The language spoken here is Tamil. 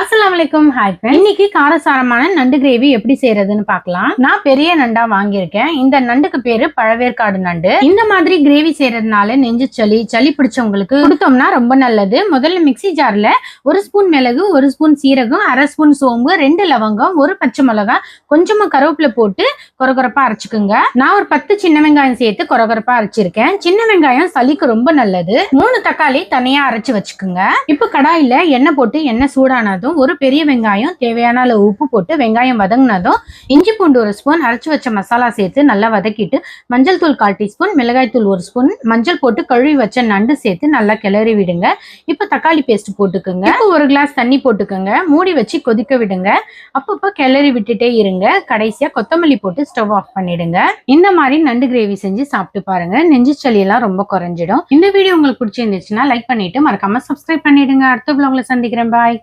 அஸ்ஸலாமுஅலைக்கும். Hi friends. இன்னைக்கு காரசாரமான நண்டு கிரேவி எப்படி செய்யறதுன்னு பார்க்கலாம். நான் பெரிய நண்டா வாங்கியிருக்கேன். இந்த நண்டுக்கு பேரு பழவேற்காடு நண்டு. இந்த மாதிரி கிரேவி செய்யறதுனால நெஞ்சு சளி பிடிச்சவங்களுக்கு கொடுத்தோம்னா ரொம்ப நல்லது. முதல்ல மிக்ஸி ஜார்ல 1 ஸ்பூன் மிளகு, 1 ஸ்பூன் சீரகம், 1/2 ஸ்பூன் சோம்பு, 2 லவங்கம், 1 பச்சை மிளகாய், கொஞ்சமா கருவேப்பிலை போட்டு கொரகொரப்பா அரைச்சுக்குங்க. நான் ஒரு 10 சின்ன வெங்காயம் சேர்த்து கொரகொரப்பா அரைச்சிருக்கேன். சின்ன வெங்காயம் சளிக்கு ரொம்ப நல்லது. 3 தக்காளி தனியா அரைச்சு வச்சுக்குங்க. இப்ப கடாயில எண்ணெய் போட்டு எண்ணெய் சூடானதும் ஒரு பெரிய வெங்காயம் தேவையான அளவு உப்பு போட்டு வெங்காயம் வதங்கினதும் இஞ்சி பூண்டு 1 ஸ்பூன், அரைச்சு வச்ச மசாலா சேர்த்து நல்லா வதக்கிட்டு மஞ்சள் தூள் 1/4 டீஸ்பூன், மிளகாய் தூள் 1 ஸ்பூன், மஞ்சள் போட்டு கழுவி வச்ச நண்டு சேர்த்து நல்லா கிளறி விடுங்க. இப்ப தக்காளி பேஸ்ட் போட்டுக்குங்க. இப்போ 1 கிளாஸ் தண்ணி போட்டுக்குங்க. மூடி வச்சு கொதிக்க விடுங்க. அப்பப்போ கிளறி விட்டுட்டே இருங்க. கடைசியா கொத்தமல்லி போட்டு ஸ்டவ் ஆஃப் பண்ணிடுங்க. இந்த மாதிரி நண்டு கிரேவி செஞ்சு சாப்பிட்டு பாருங்க. நெஞ்சு சளி எல்லாம் ரொம்ப குறைஞ்சிடும். இந்த வீடியோ உங்களுக்கு பிடிச்சிருந்துச்சுன்னா லைக் பண்ணிட்டு மறக்காம சப்ஸ்கிரைப் பண்ணிடுங்க. அடுத்த vlogல சந்திக்கிறேன். பாய்.